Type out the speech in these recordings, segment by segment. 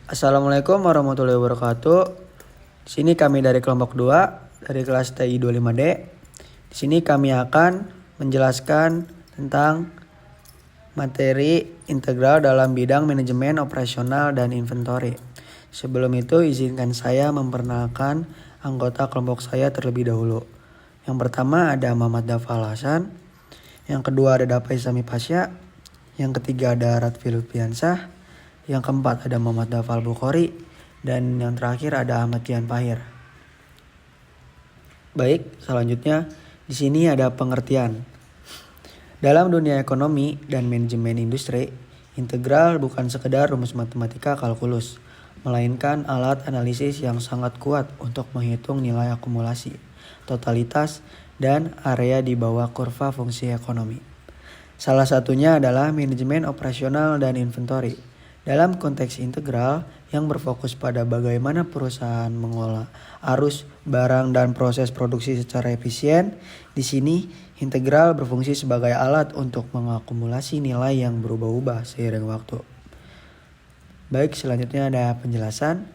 Assalamualaikum warahmatullahi wabarakatuh. Di sini kami dari kelompok 2 dari kelas TI 25D. Di sini kami akan menjelaskan tentang materi integral dalam bidang manajemen operasional dan inventory. Sebelum itu izinkan saya memperkenalkan anggota kelompok saya terlebih dahulu. Yang pertama ada Muhammad Dafal Hasan, yang kedua ada Dapai Sami Pasya, yang ketiga ada Ratfi Lutfiansah, yang keempat ada Muhammad Dafal Bukhari, dan yang terakhir ada Ahmad Kian Pahir. Baik, selanjutnya di sini ada pengertian. Dalam dunia ekonomi dan manajemen industri, integral bukan sekedar rumus matematika kalkulus, melainkan alat analisis yang sangat kuat untuk menghitung nilai akumulasi, totalitas, dan area di bawah kurva fungsi ekonomi. Salah satunya adalah manajemen operasional dan inventory. Dalam konteks integral yang berfokus pada bagaimana perusahaan mengolah arus barang dan proses produksi secara efisien, di sini integral berfungsi sebagai alat untuk mengakumulasi nilai yang berubah-ubah seiring waktu. Baik, selanjutnya ada penjelasan.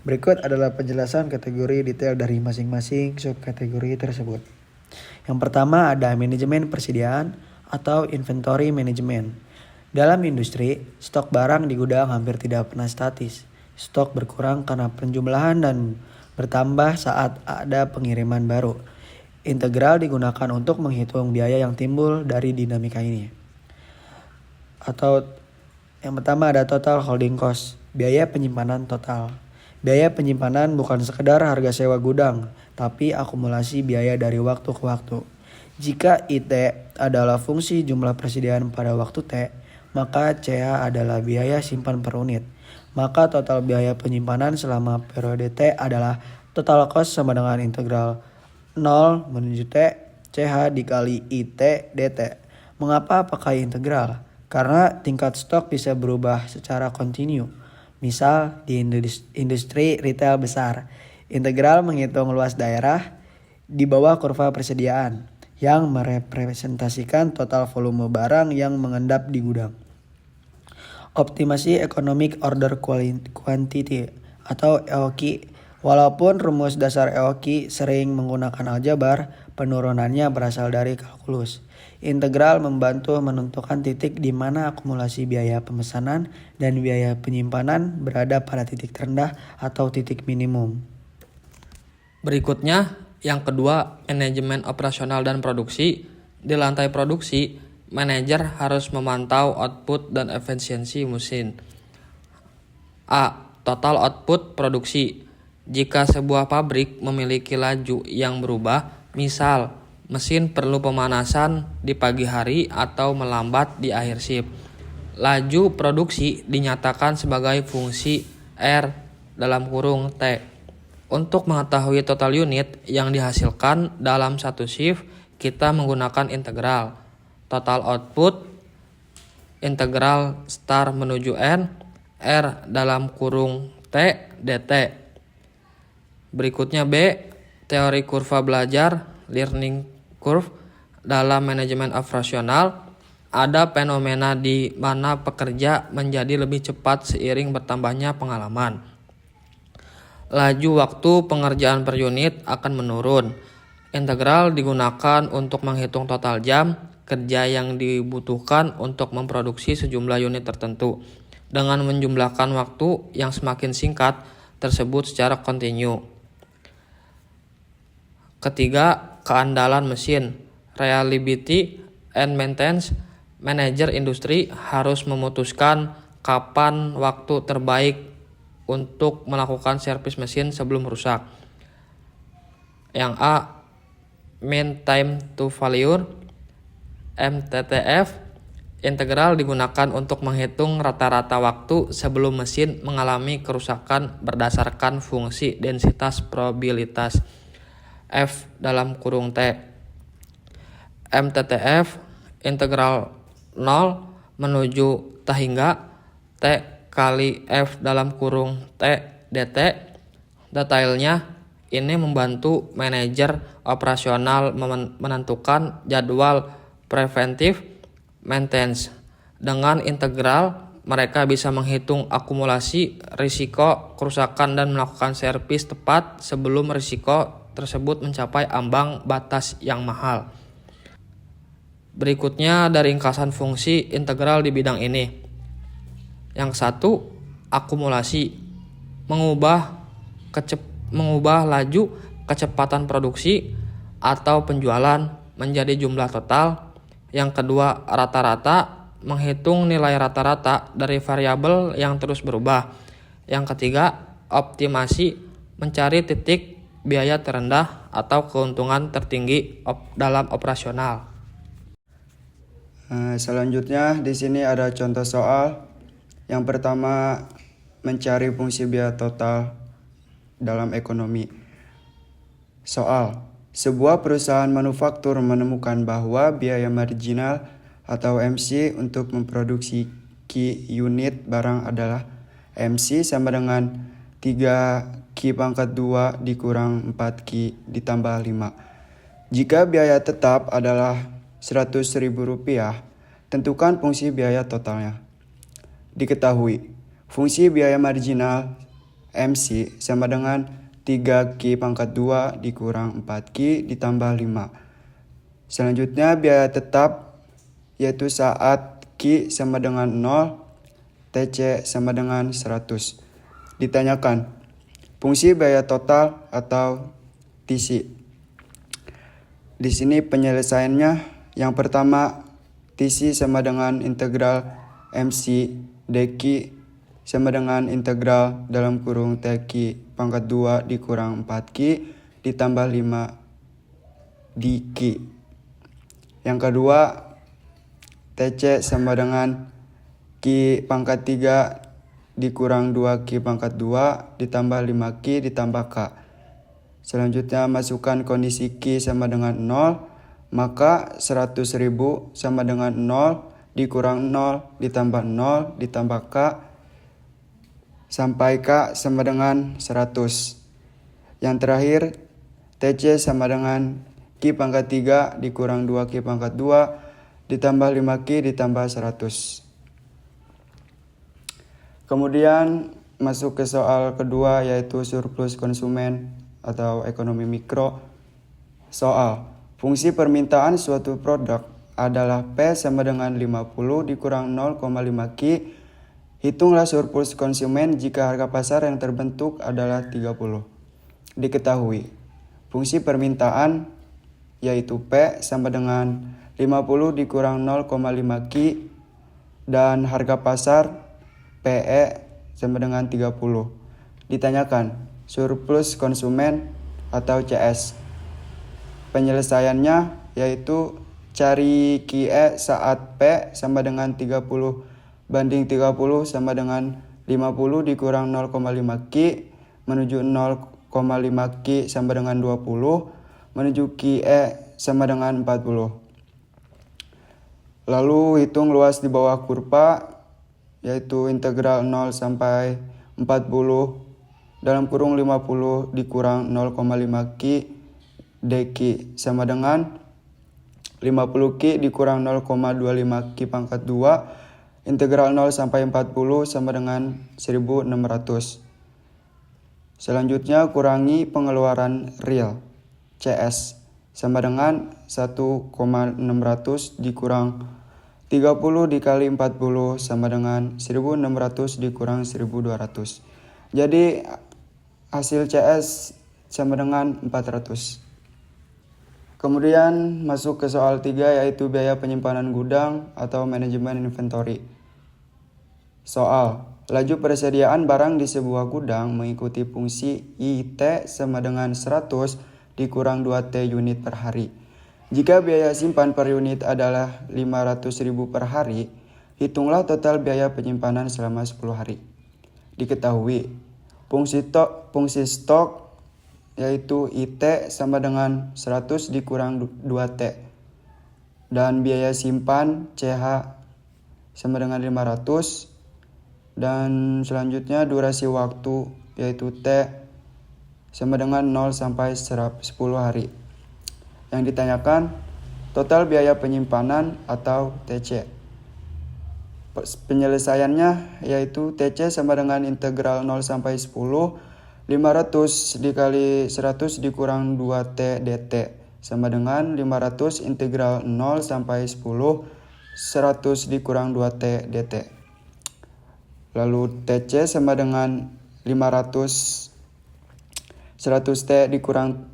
Berikut adalah penjelasan kategori detail dari masing-masing subkategori tersebut. Yang pertama ada manajemen persediaan atau inventory management. Dalam industri, stok barang di gudang hampir tidak pernah statis. Stok berkurang karena penjumlahan dan bertambah saat ada pengiriman baru. Integral digunakan untuk menghitung biaya yang timbul dari dinamika ini. Atau yang pertama ada total holding cost, biaya penyimpanan total. Biaya penyimpanan bukan sekedar harga sewa gudang, tapi akumulasi biaya dari waktu ke waktu. Jika IT adalah fungsi jumlah persediaan pada waktu T, maka CH adalah biaya simpan per unit. Maka total biaya penyimpanan selama periode T adalah total cost sama dengan integral 0 menuju T CH dikali IT DT. Mengapa pakai integral? Karena tingkat stok bisa berubah secara kontinu. Misal di industri retail besar, integral menghitung luas daerah di bawah kurva persediaan yang merepresentasikan total volume barang yang mengendap di gudang. Optimasi Economic Order Quantity atau EOQ. Walaupun rumus dasar EOQ sering menggunakan aljabar, penurunannya berasal dari kalkulus. Integral membantu menentukan titik di mana akumulasi biaya pemesanan dan biaya penyimpanan berada pada titik terendah atau titik minimum. Berikutnya, yang kedua, manajemen operasional dan produksi. Di lantai produksi, manajer harus memantau output dan efisiensi mesin. A. Total output produksi. Jika sebuah pabrik memiliki laju yang berubah, misal mesin perlu pemanasan di pagi hari atau melambat di akhir shift, laju produksi dinyatakan sebagai fungsi R (T). Untuk mengetahui total unit yang dihasilkan dalam satu shift, kita menggunakan integral. Total output, integral start menuju N, T dt. Berikutnya B, teori kurva belajar, learning curve. Dalam manajemen operasional, ada fenomena di mana pekerja menjadi lebih cepat seiring bertambahnya pengalaman. Laju waktu pengerjaan per unit akan menurun. Integral digunakan untuk menghitung total jam kerja yang dibutuhkan untuk memproduksi sejumlah unit tertentu. Dengan menjumlahkan waktu yang semakin singkat tersebut secara kontinu. Ketiga, keandalan mesin, reliability and maintenance. Manajer industri harus memutuskan kapan waktu terbaik untuk melakukan servis mesin sebelum rusak. Yang A, mean time to failure, MTTF. Integral digunakan untuk menghitung rata-rata waktu sebelum mesin mengalami kerusakan berdasarkan fungsi densitas probabilitas F (T). MTTF integral 0 menuju T hingga T kali F (T dt. Detailnya, ini membantu manajer operasional menentukan jadwal preventive maintenance. Dengan integral, mereka bisa menghitung akumulasi risiko kerusakan dan melakukan servis tepat sebelum risiko tersebut mencapai ambang batas yang mahal. Berikutnya dari ringkasan fungsi integral di bidang ini. Yang satu, akumulasi, mengubah laju kecepatan produksi atau penjualan menjadi jumlah total. Yang kedua, rata-rata, menghitung nilai rata-rata dari variabel yang terus berubah. Yang ketiga, optimasi, mencari titik biaya terendah atau keuntungan tertinggi dalam operasional. Selanjutnya di sini ada contoh soal. Yang pertama, mencari fungsi biaya total dalam ekonomi. Soal, sebuah perusahaan manufaktur menemukan bahwa biaya marginal atau MC untuk memproduksi Q unit barang adalah MC sama dengan 3Q² dikurang 4Q ditambah 5. Jika biaya tetap adalah Rp100.000, tentukan fungsi biaya totalnya. Diketahui, fungsi biaya marginal MC sama dengan 3Q² dikurang 4Q ditambah 5. Selanjutnya biaya tetap yaitu saat Q sama dengan 0, TC sama dengan 100. Ditanyakan, fungsi biaya total atau TC. Di sini penyelesaiannya, yang pertama TC sama dengan integral MC dq sama dengan integral dalam kurung TQ² dikurang 4Q ditambah 5 dq. Yang kedua, TC sama dengan Q⁻³ dikurang 2Q⁻² ditambah 5Q ditambah K. Selanjutnya masukkan kondisi Q sama dengan 0, maka 100.000 sama dengan 0 dikurang 0 ditambah 0 ditambah K sampai K sama dengan 100. Yang terakhir, TC sama dengan Q⁻³ dikurang 2Q⁻² ditambah 5Q ditambah 100. Kemudian masuk ke soal kedua yaitu surplus konsumen atau ekonomi mikro. Soal, fungsi permintaan suatu produk adalah P sama dengan 50 dikurang 0,5Q. Hitunglah surplus konsumen jika harga pasar yang terbentuk adalah 30. Diketahui, fungsi permintaan yaitu P sama dengan 50 dikurang 0,5Q dan harga pasar PE sama dengan 30. Ditanyakan surplus konsumen atau CS. Penyelesaiannya yaitu cari QE saat P sama dengan 30 banding 30 sama dengan 50 dikurang 0,5Q menuju 0,5Q sama dengan 20 menuju QE sama dengan 40. Lalu hitung luas di bawah kurva yaitu integral 0 sampai 40 dalam kurung 50 dikurang 0,5Q dq sama dengan 50Q dikurang 0,25Q⁻². Integral 0 sampai 40 sama dengan 1600. Selanjutnya kurangi pengeluaran real CS sama dengan 1,600 dikurang 30 dikali 40 sama dengan 1600 dikurang 1200. Jadi hasil CS sama dengan 400. Kemudian masuk ke soal 3 yaitu biaya penyimpanan gudang atau manajemen inventory. Soal, laju persediaan barang di sebuah gudang mengikuti fungsi IT sama dengan 100 dikurang 2T unit per hari. Jika biaya simpan per unit adalah 500.000 per hari, hitunglah total biaya penyimpanan selama 10 hari. Diketahui, fungsi stok yaitu IT sama dengan 100 dikurang 2T. Dan biaya simpan CH sama dengan 500. Dan selanjutnya durasi waktu yaitu T sama dengan 0 sampai 10 hari. Yang ditanyakan total biaya penyimpanan atau TC. Penyelesaiannya yaitu TC sama dengan integral 0 sampai 10, 500 dikali 100 dikurang 2T dt sama dengan 500 integral 0 sampai 10, 100 dikurang 2T dt. Lalu TC sama dengan 500 100T dikurang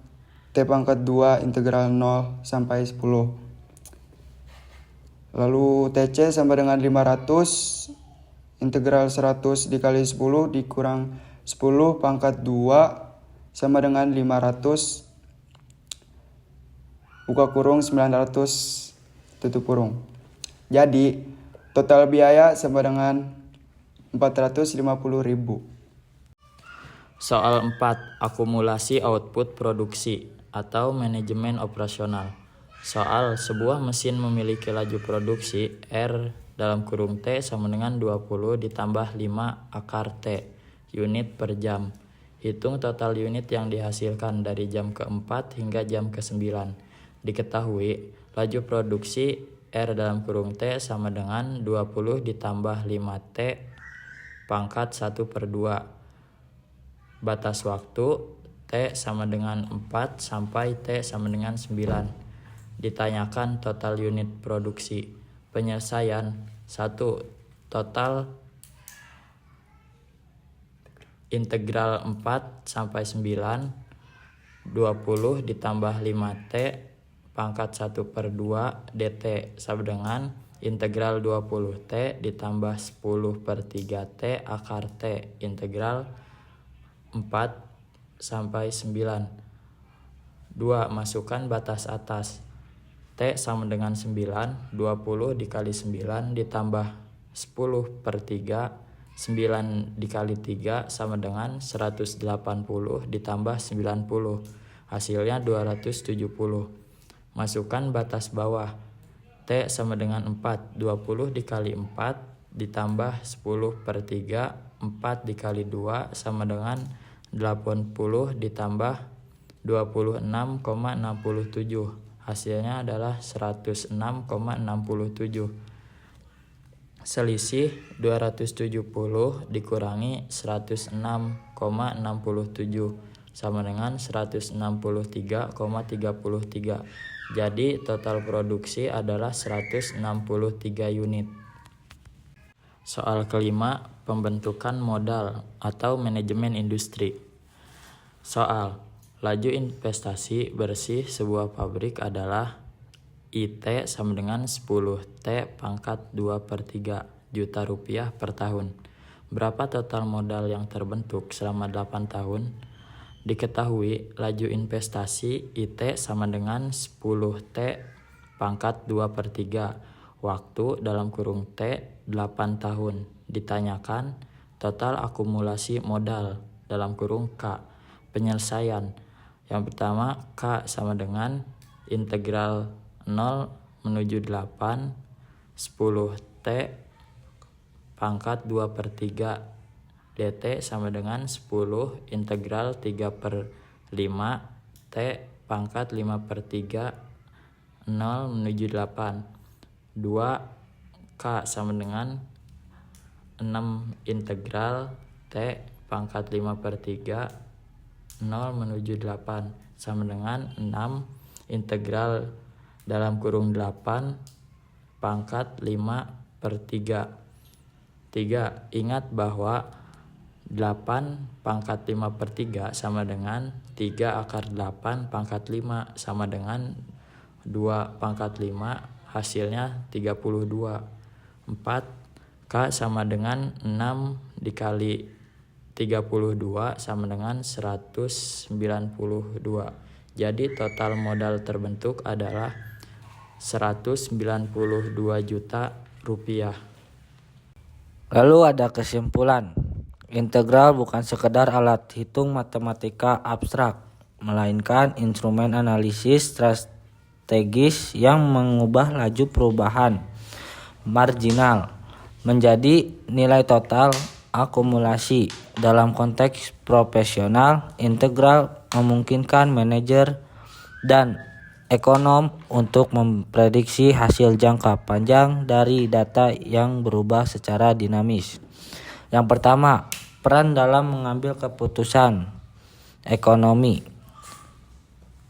T pangkat 2 integral 0 sampai 10. Lalu TC sama dengan 500 integral 100 dikali 10 dikurang 10 pangkat 2 sama dengan 500 buka kurung 900 tutup kurung. Jadi total biaya sama dengan 450.000. Soal 4. Akumulasi output produksi atau manajemen operasional. Soal sebuah mesin memiliki laju produksi R dalam kurung T sama dengan 20 ditambah 5 akar T unit per jam. Hitung total unit yang dihasilkan dari jam ke-4 hingga jam ke-9. Diketahui laju produksi R dalam kurung T sama dengan 20 ditambah 5T pangkat 1/2. Batas waktu T sama dengan 4 sampai T sama dengan 9. Ditanyakan total unit produksi. Penyelesaian 1. Total integral 4 sampai 9 20 ditambah 5T pangkat 1/2 dt sama dengan integral 20T ditambah 10/3T akar T integral 4 sampai 9. 2. Masukkan batas atas. T sama dengan 9, 20 dikali 9 ditambah 10/3, 9 dikali 3 sama dengan 180 ditambah 90. Hasilnya 270. Masukkan batas bawah. T sama dengan 4, 20 dikali 4 ditambah 10/3, 4 dikali 2 sama dengan 80 ditambah 26,67. Hasilnya adalah 106,67. Selisih 270 dikurangi 106,67 sama dengan 163,33. Jadi total produksi adalah 163 unit. Soal kelima, pembentukan modal atau manajemen industri. Soal laju investasi bersih sebuah pabrik adalah IT sama dengan 10T pangkat 2/3 juta rupiah per tahun. Berapa total modal yang terbentuk selama 8 tahun? Diketahui laju investasi IT sama dengan 10T pangkat 2/3. Waktu dalam kurung T 8 tahun. Ditanyakan total akumulasi modal dalam kurung K. Penyelesaian. Yang pertama K sama dengan integral 0 menuju 8 10T pangkat 2/3 dt sama dengan 10 integral 3/5 T pangkat 5/3 0 menuju 8. 2 K sama dengan 6 integral T pangkat 5/3 0 menuju 8 sama dengan 6 integral dalam kurung 8 pangkat 5/3. 3. Ingat bahwa 8 pangkat 5/3 sama dengan 3 akar 8 pangkat 5 sama dengan 2 pangkat 5 hasilnya 32. 4. K sama dengan 6 dikali 32 sama dengan 192. Jadi total modal terbentuk adalah 192 juta rupiah. Lalu ada kesimpulan. Integral bukan sekedar alat hitung matematika abstrak, melainkan instrumen analisis strategis yang mengubah laju perubahan marginal menjadi nilai total akumulasi. Dalam konteks profesional, integral memungkinkan manajer dan ekonom untuk memprediksi hasil jangka panjang dari data yang berubah secara dinamis. Yang pertama, peran dalam mengambil keputusan ekonomi.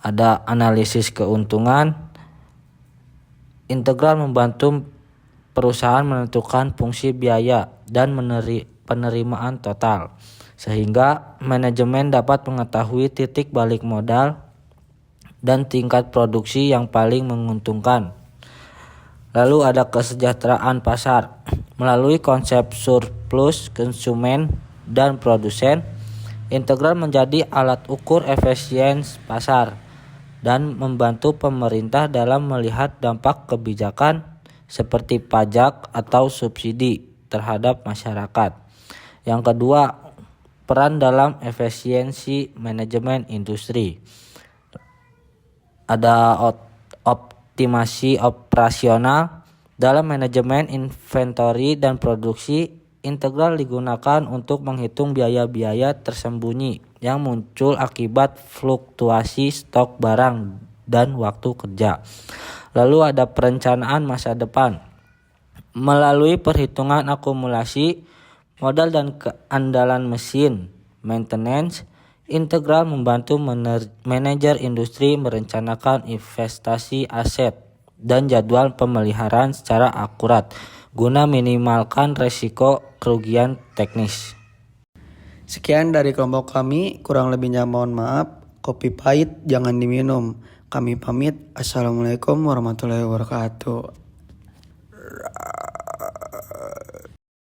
Ada analisis keuntungan. Integral membantu perusahaan menentukan fungsi biaya dan penerimaan total, sehingga manajemen dapat mengetahui titik balik modal dan tingkat produksi yang paling menguntungkan. Lalu ada kesejahteraan pasar. Melalui konsep surplus konsumen dan produsen, integral menjadi alat ukur efisiensi pasar dan membantu pemerintah dalam melihat dampak kebijakan seperti pajak atau subsidi terhadap masyarakat. Yang kedua, peran dalam efisiensi manajemen industri. Ada optimasi operasional. Dalam manajemen inventory dan produksi, integral digunakan untuk menghitung biaya-biaya tersembunyi yang muncul akibat fluktuasi stok barang dan waktu kerja. Lalu ada perencanaan masa depan. Melalui perhitungan akumulasi, modal dan keandalan mesin, maintenance, integral membantu manajer industri merencanakan investasi aset dan jadwal pemeliharaan secara akurat guna minimalkan resiko kerugian teknis. Sekian dari kelompok kami, kurang lebihnya mohon maaf. Kopi pahit jangan diminum. Kami pamit. Assalamualaikum warahmatullahi wabarakatuh.